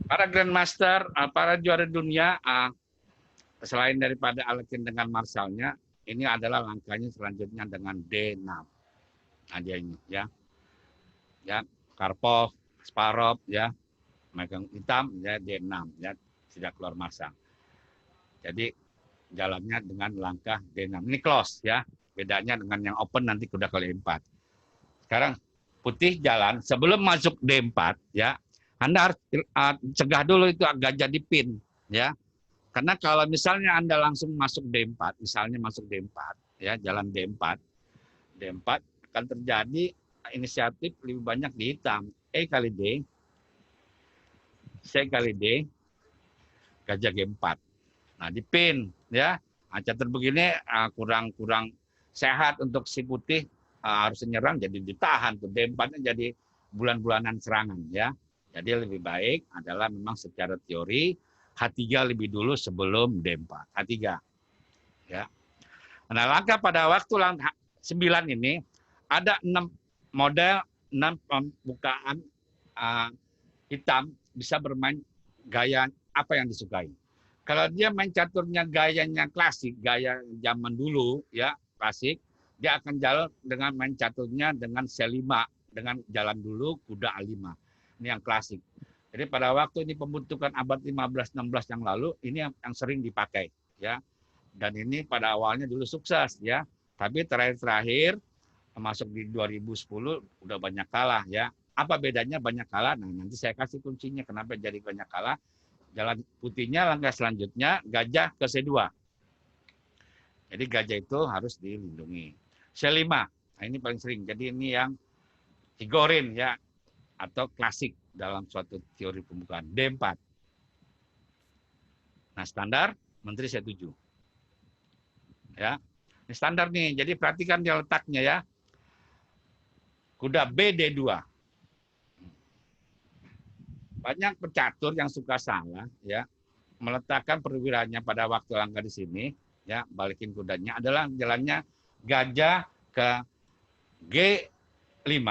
Para grandmaster, para juara dunia, selain daripada Alekhine dengan Marshallnya, ini adalah langkahnya selanjutnya dengan D6. Nah, dia ini, ya. Ya, Karpov, Kasparov, ya. Megang hitam, ya, D6, ya. Tidak keluar Marshall. Jadi, jalannya dengan langkah D6. Ini close, ya. Bedanya dengan yang open nanti kuda kali 4. Sekarang putih jalan sebelum masuk D4, ya. Anda harus cegah dulu itu agak jadi pin, ya. Karena kalau misalnya Anda langsung masuk D4, misalnya masuk D4, ya, jalan D4, D4 akan terjadi inisiatif lebih banyak di hitam. E kali D, C kali D, gajah G4. Nah, di pin, ya. Nah, catur begini kurang sehat untuk si putih, harus menyerang jadi ditahan tuh D4-nya jadi bulan-bulanan serangan, ya. Jadi lebih baik adalah memang secara teori H3 lebih dulu sebelum D4. H3. Ya. Nah, langkah pada waktu langkah 9 ini ada 6 model, 6 pembukaan hitam bisa bermain gaya apa yang disukai. Kalau dia main caturnya gayanya klasik, gaya zaman dulu, ya, klasik, dia akan jalan dengan main caturnya dengan C5, dengan jalan dulu kuda A5. Ini yang klasik. Jadi pada waktu ini pembentukan abad 15-16 yang lalu, ini yang sering dipakai, ya. Dan ini pada awalnya dulu sukses, ya. Tapi terakhir masuk di 2010 udah banyak kalah, ya. Apa bedanya banyak kalah? Nah, nanti saya kasih kuncinya kenapa jadi banyak kalah. Jalan putihnya langkah selanjutnya gajah ke C2. Jadi gajah itu harus dilindungi. C5, nah ini paling sering. Jadi ini yang Higorin, ya, atau klasik dalam suatu teori pembukaan. D4. Nah, standar menteri C7. Ya. Ini standar nih. Jadi perhatikan dia letaknya, ya. Kuda B D2. Banyak pecatur yang suka salah, ya, meletakkan perwiranya pada waktu langkah di sini, ya, balikin kudanya adalah jalannya gajah ke G5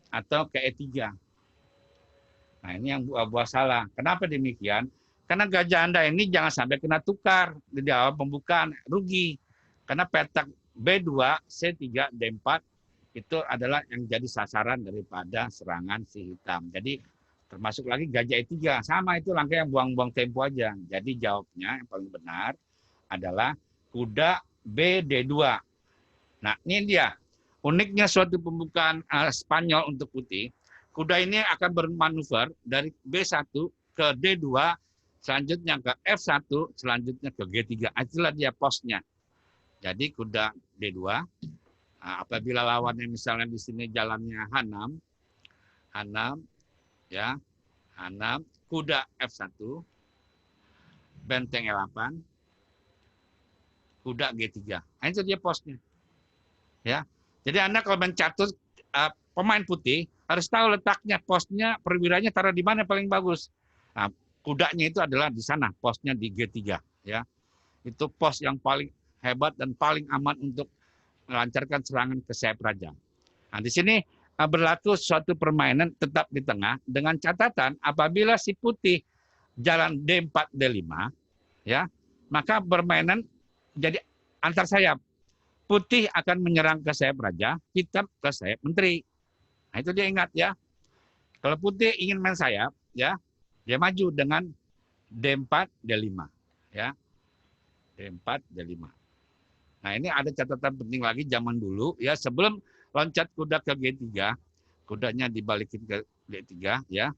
atau ke E3. Nah, ini yang buah-buah salah. Kenapa demikian? Karena gajah Anda ini jangan sampai kena tukar di awal pembukaan, rugi. Karena petak B2, C3, D4 itu adalah yang jadi sasaran daripada serangan si hitam. Jadi termasuk lagi gajah E3. Sama itu langkah yang buang-buang tempo aja. Jadi jawabnya yang paling benar adalah kuda BD2. Nah, ini dia. Uniknya suatu pembukaan Spanyol untuk putih, kuda ini akan bermanuver dari B1 ke D2, selanjutnya ke F1, selanjutnya ke G3. Itulah dia posnya. Jadi kuda D2, apabila lawannya misalnya di sini jalannya H6, ya, H6, kuda F1, benteng E8, kuda G3. Nah, itu dia posnya. Ya. Jadi Anda kalau mencatur pemain putih harus tahu letaknya, posnya, perwiranya taruh di mana paling bagus. Nah, kudanya itu adalah di sana, posnya di G3, ya. Itu pos yang paling hebat dan paling aman untuk melancarkan serangan ke sayap raja. Nah, di sini berlaku suatu permainan tetap di tengah dengan catatan apabila si putih jalan D4, D5, ya, maka permainan jadi antar sayap. Putih akan menyerang ke sayap raja, hitam ke sayap menteri. Nah, itu dia ingat ya. Kalau putih ingin main sayap, ya, dia maju dengan D4, D5, ya. D4, D5. Nah, ini ada catatan penting lagi zaman dulu, ya, sebelum loncat kuda ke G3, kudanya dibalikin ke G3, ya.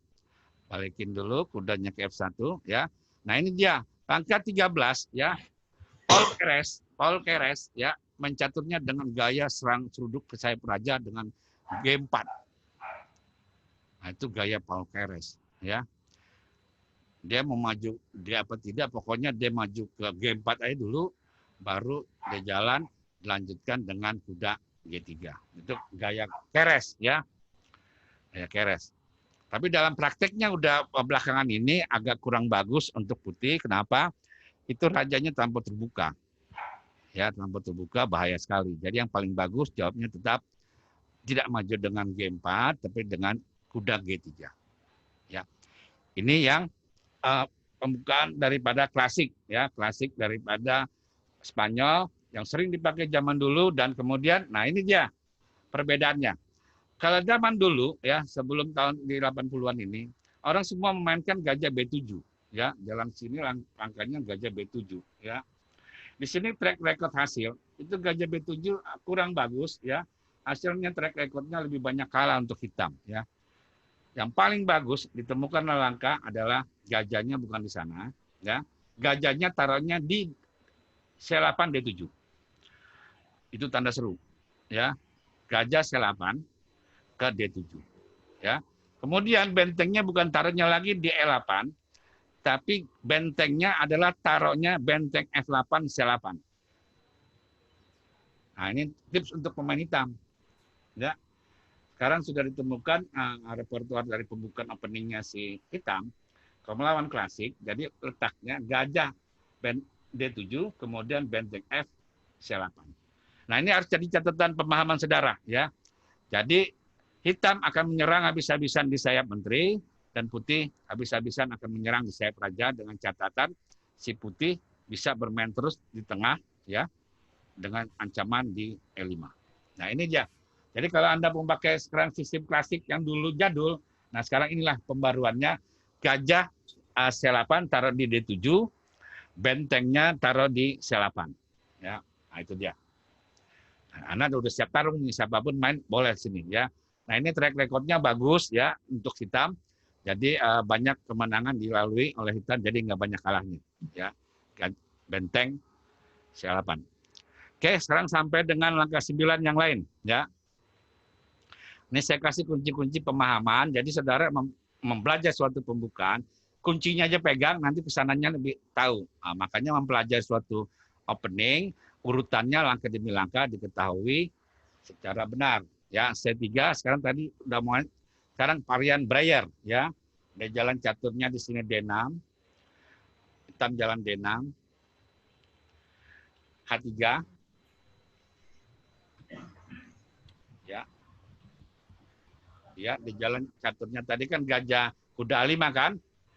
Balikin dulu kudanya ke F1, ya. Nah, ini dia langkah 13, ya. Paul Keres, ya, mencaturnya dengan gaya serang seruduk ke sayap raja dengan G4. Nah, itu gaya Paul Keres, ya. Dia mau maju, dia apa tidak, pokoknya dia maju ke G4 aja dulu, baru dia jalan, dilanjutkan dengan kuda G3. Itu gaya Keres, ya. Gaya Keres. Tapi dalam prakteknya udah belakangan ini agak kurang bagus untuk putih. Kenapa? Itu rajanya terlampau terbuka. Ya, terlampau terbuka bahaya sekali. Jadi yang paling bagus jawabnya tetap tidak maju dengan G4 tapi dengan kuda G3. Ya. Ini yang pembukaan daripada klasik, ya, klasik daripada Spanyol yang sering dipakai zaman dulu dan kemudian nah ini dia perbedaannya. Kalau zaman dulu, ya, sebelum tahun di 80-an ini, orang semua memainkan gajah B7, ya. Jalan sini angkanya gajah B7, ya. Di sini track record hasil itu gajah B7 kurang bagus, ya. Hasilnya track recordnya lebih banyak kalah untuk hitam, ya. Yang paling bagus ditemukan langkah adalah gajahnya bukan di sana, ya. Gajahnya taruhnya di C8 D7. Itu tanda seru, ya. Gajah C8 ke D7, ya. Kemudian bentengnya bukan taruhnya lagi di E8, tapi bentengnya adalah taruhnya benteng F8, C8. Nah, ini tips untuk pemain hitam. Ya. Sekarang sudah ditemukan repertoire dari pembukaan openingnya si hitam. Kalau melawan klasik, jadi letaknya gajah D7, kemudian benteng F, C8. Nah, ini harus jadi catatan pemahaman saudara. Ya. Jadi hitam akan menyerang habis-habisan di sayap menteri, dan putih habis-habisan akan menyerang di sayap raja dengan catatan si putih bisa bermain terus di tengah, ya, dengan ancaman di E5. Nah, ini dia. Jadi kalau Anda memakai sekarang sistem klasik yang dulu jadul, nah sekarang inilah pembaruannya, gajah C8 taruh di D7, bentengnya taruh di C8. Ya, nah itu dia. Nah, Anda udah siap tarung nih, siapapun main boleh sini, ya. Nah, ini track recordnya bagus, ya, untuk hitam. Jadi banyak kemenangan dilalui oleh hitam, jadi nggak banyak kalahnya, ya. Benteng C8. Oke, sekarang sampai dengan langkah 9 yang lain, ya. Ini saya kasih kunci-kunci pemahaman. Jadi saudara mempelajari suatu pembukaan, kuncinya aja pegang, nanti kesananya lebih tahu. Nah, makanya mempelajari suatu opening, urutannya langkah demi langkah diketahui secara benar. Ya, C3 sekarang tadi udah mulai. Sekarang varian Breyer, ya. Dia jalan caturnya di sini D6. Hitam jalan D6. H3. Ya. Ya, di jalan caturnya tadi kan gajah kuda A5 kan?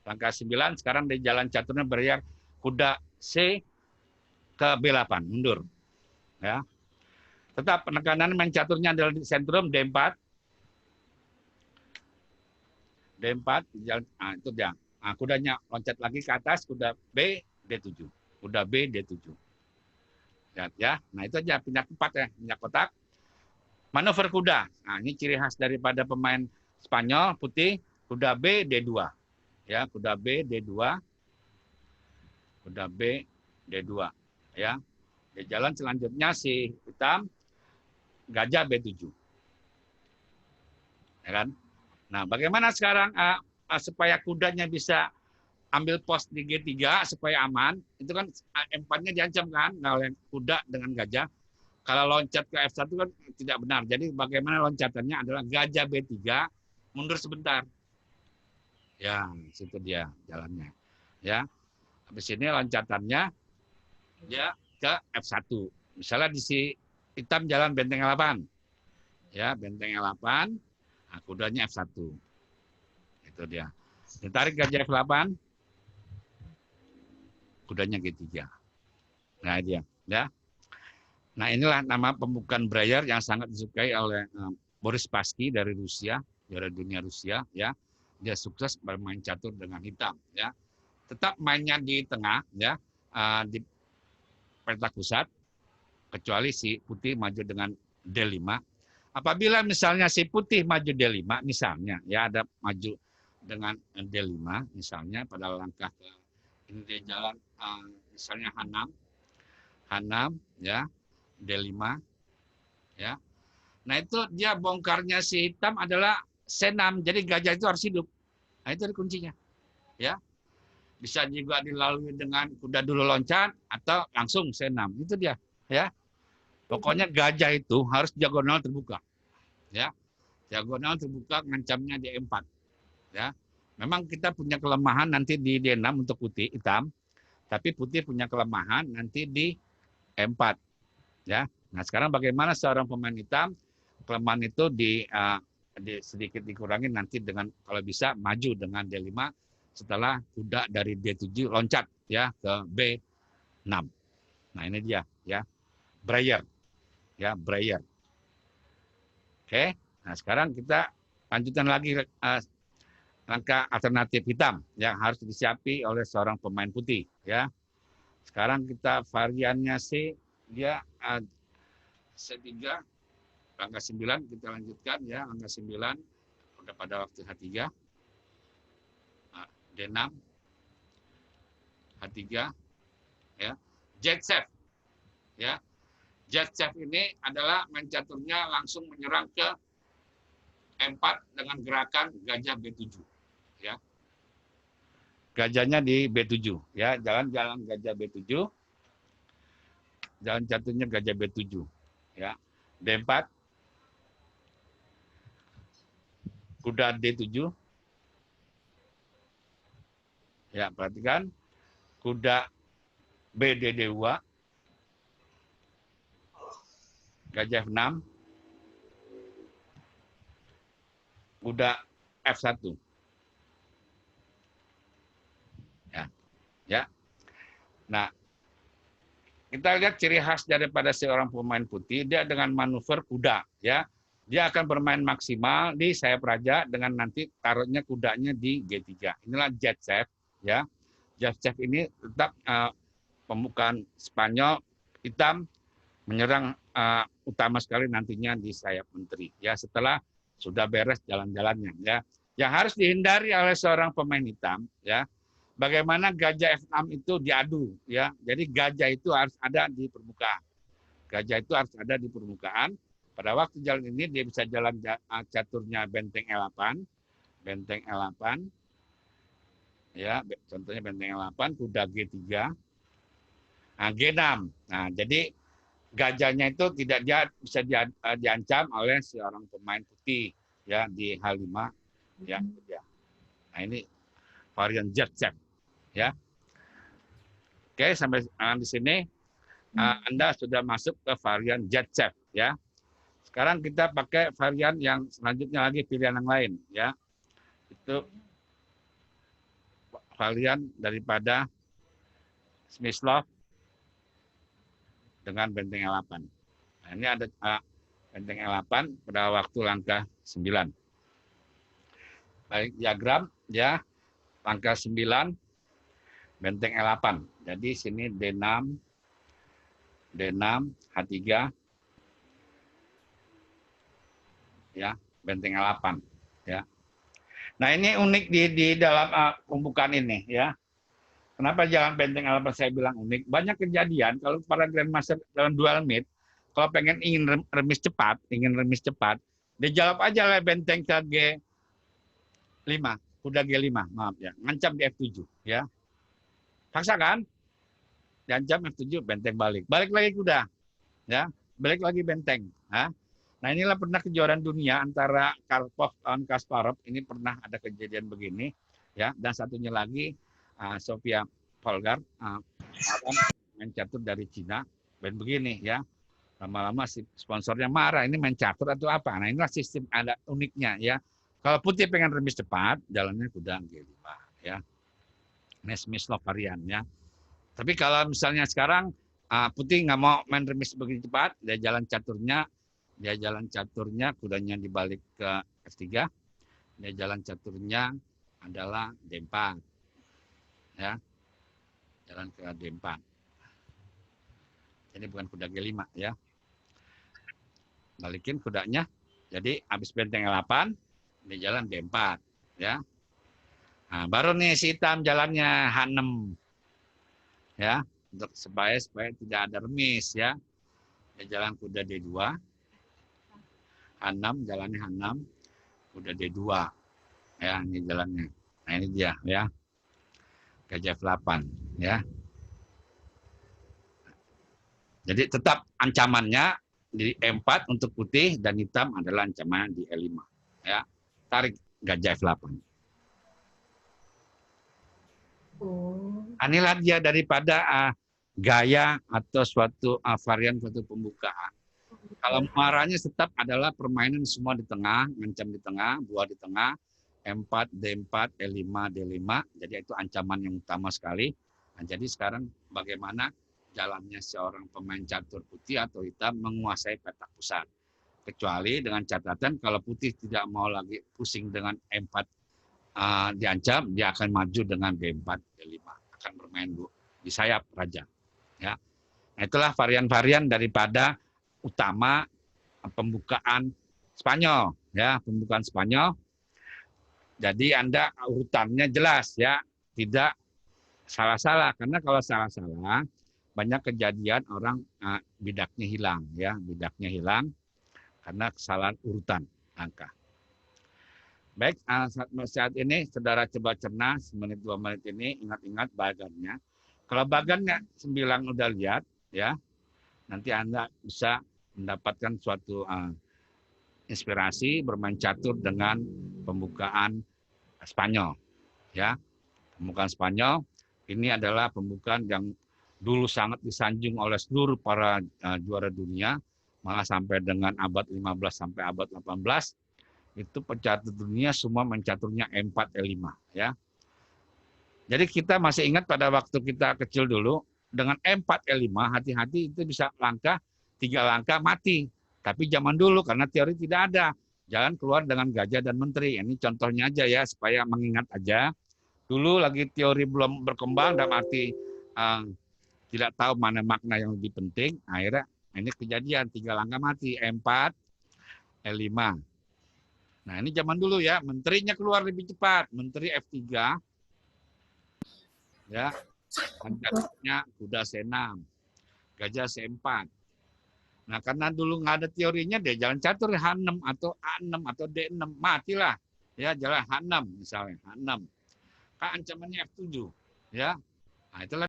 Langkah 9, sekarang di jalan caturnya beriak kuda C ke B8, mundur. Ya. Tetap penekanan main caturnya adalah di sentrum D4. D4, nah, itu dia. Nah, kudanya loncat lagi ke atas, kuda B, D7. Kuda B, D7. Ya. Nah, itu aja pindah tempat ya, pindah kotak. Manuver kuda. Nah, ini ciri khas daripada pemain Spanyol putih, kuda B, D2. Ya, kuda B, D2. Kuda B, D2. Ya. Di jalan selanjutnya si hitam, gajah B7. Ya kan? Nah, bagaimana sekarang supaya kudanya bisa ambil pos di G3 supaya aman? Itu kan M4-nya diancam kan oleh kuda dengan gajah. Kalau loncat ke F1 kan tidak benar. Jadi bagaimana loncatannya adalah gajah B3 mundur sebentar. Ya, situ dia jalannya. Ya. Habis ini loncatannya dia ke F1. Misalnya di si hitam jalan benteng 8. Ya, benteng 8. Nah, kudanya F1. Itu dia. Ditarik gajah F8. Kudanya G3. Nah, dia, ya. Nah, inilah nama pembukaan Breyer yang sangat disukai oleh Boris Spassky dari Rusia, juara dunia Rusia, ya. Dia sukses bermain catur dengan hitam, ya. Tetap mainnya di tengah, ya, di petak pusat, kecuali si putih maju dengan D5. Apabila misalnya si putih maju D5, misalnya, ya ada maju dengan D5, misalnya pada langkah ke ini dia jalan, misalnya H6, ya, D5, ya. Nah itu dia bongkarnya si hitam adalah C6, jadi gajah itu harus hidup. Nah itu kuncinya, ya. Bisa juga dilalui dengan kuda dulu loncat atau langsung C6, itu dia, ya. Pokoknya gajah itu harus diagonal terbuka, ya. Diagonal terbuka ngancamnya di E4, ya. Memang kita punya kelemahan nanti di D6 untuk putih hitam, tapi putih punya kelemahan nanti di E4, ya. Nah, sekarang bagaimana seorang pemain hitam kelemahan itu sedikit dikurangi nanti dengan kalau bisa maju dengan D5 setelah kuda dari D7 loncat ya ke B6. Nah, ini dia ya. Breyer. Ya, Breyer. Oke. Nah, sekarang kita lanjutkan lagi langkah alternatif hitam yang harus disiapi oleh seorang pemain putih ya. Sekarang kita variannya C, dia C3, langkah 9 kita lanjutkan ya, langkah 9 udah pada waktu H3. D6, H3 ya. Jet chef ya. Jet chef ini adalah main caturnya langsung menyerang ke M4 dengan gerakan gajah B7 ya. Gajahnya di B7 ya, jalan-jalan gajah B7. Jalan caturnya gajah B7 ya. D4, kuda D7. Ya, perhatikan. Kuda BD2. Gajah F6. Kuda F1. Ya. Ya. Nah, kita lihat ciri khas daripada seorang pemain putih, dia dengan manuver kuda, ya. Dia akan bermain maksimal di sayap raja dengan nanti taruhnya kudanya di G3. Inilah jet chef, ya. Jet chef ini tetap pembukaan Spanyol hitam menyerang utama sekali nantinya di sayap menteri, ya. Setelah sudah beres jalan-jalannya, ya. Yang harus dihindari oleh seorang pemain hitam, ya. Bagaimana gajah F6 itu diadu, ya. Jadi gajah itu harus ada di permukaan. Gajah itu harus ada di permukaan. Pada waktu jalan ini dia bisa jalan caturnya benteng E8, benteng E8, ya. Contohnya benteng E8, kuda G3, nah, G6. Nah, jadi gajahnya itu tidak bisa diancam oleh seorang pemain putih, ya, di H5, ya. Nah, ini varian Jetsep, ya. Oke, sampai di sini Anda sudah masuk ke varian Jetsep, ya. Sekarang kita pakai varian yang selanjutnya lagi, pilihan yang lain, ya. Itu varian daripada Smyslov dengan benteng L8. Nah, ini ada benteng L8 pada waktu langkah 9. Baik, diagram, ya, langkah 9, benteng L8. Jadi sini D6, H3, ya, benteng L8, ya. Nah, ini unik di dalam pembukaan ini, ya. Kenapa jalan benteng L8 saya bilang unik? Banyak kejadian kalau para grandmaster dalam dual meet, kalau ingin remis cepat, dia jawab aja lah benteng ke G5, kuda G5, maaf ya, ngancam di F7, ya. Paksa kan? Diancam F7, benteng balik lagi kuda, ya, balik lagi benteng. Nah, inilah pernah kejuaraan dunia antara Karpov lawan Kasparov, ini pernah ada kejadian begini, ya. Dan satunya lagi Sofia Polgar, main catur dari Cina, dan begini, ya. Lama-lama si sponsornya marah, ini main catur atau apa? Nah, inilah sistem, ada uniknya, ya. Kalau putih pengen remis cepat, jalannya kuda G5, ya. Ini Smyslov varian, ya. Tapi kalau misalnya sekarang putih nggak mau main remis begitu cepat, dia jalan caturnya, kudanya dibalik ke F3, dia jalan caturnya adalah D4, ya, jalan ke D4. Ini bukan kuda G5, ya. Balikin kudanya, jadi habis benteng L8, dia jalan D4, ya. Nah, baru nih si hitam jalannya H6, ya, untuk supaya tidak ada remis, ya. Dia jalan kuda D2, H6, jalannya H6, kuda D2, ya, ini jalannya. Nah, ini dia, ya, gajah F8, ya. Jadi tetap ancamannya di E4 untuk putih dan hitam adalah ancaman di E5, ya. Tarik gajah F8. Inilah dia daripada gaya atau suatu varian suatu pembukaan. Kalau muaranya tetap adalah permainan semua di tengah, ngancam di tengah, buah di tengah, M4, D4, E5, D5. Jadi itu ancaman yang utama sekali. Nah, jadi sekarang bagaimana jalannya seorang pemain catur putih atau hitam menguasai petak pusat. Kecuali dengan catatan kalau putih tidak mau lagi pusing dengan M4 diancam, dia akan maju dengan D4, D5. Akan bermain di sayap raja. Ya. Nah, itulah varian-varian daripada utama pembukaan Spanyol, ya, pembukaan Spanyol. Jadi Anda urutannya jelas, ya, tidak salah-salah, karena kalau salah-salah banyak kejadian orang bidaknya hilang, ya, bidaknya hilang karena kesalahan urutan angka. Baik, saat ini saudara coba cerna semenit 2 menit ini, ingat-ingat bagannya. Kalau bagannya 9 udah lihat, ya, nanti Anda bisa mendapatkan suatu inspirasi bermain catur dengan pembukaan Spanyol, ya. Pembukaan Spanyol ini adalah pembukaan yang dulu sangat disanjung oleh seluruh para juara dunia, malah sampai dengan abad 15 sampai abad 18 itu pecatur dunia semua mencaturnya E4, E5, ya. Jadi kita masih ingat pada waktu kita kecil dulu, dengan E4, E5, hati-hati itu bisa 3 langkah mati. Tapi zaman dulu karena teori tidak ada, jalan keluar dengan gajah dan menteri. Ini contohnya aja, ya, supaya mengingat aja. Dulu lagi teori belum berkembang, dalam arti tidak tahu mana makna yang lebih penting. Akhirnya ini kejadian 3 langkah mati, E4, E5. Nah, ini zaman dulu, ya, menterinya keluar lebih cepat, menteri F3, ya, gajahnya kuda C6, gajah C4. Nah, karena dulu nggak ada teorinya, dia jalan catur H6 atau A6 atau D6, matilah, ya, jalan H6 misalnya, H6. Kan ancamannya F7, ya. Nah, itulah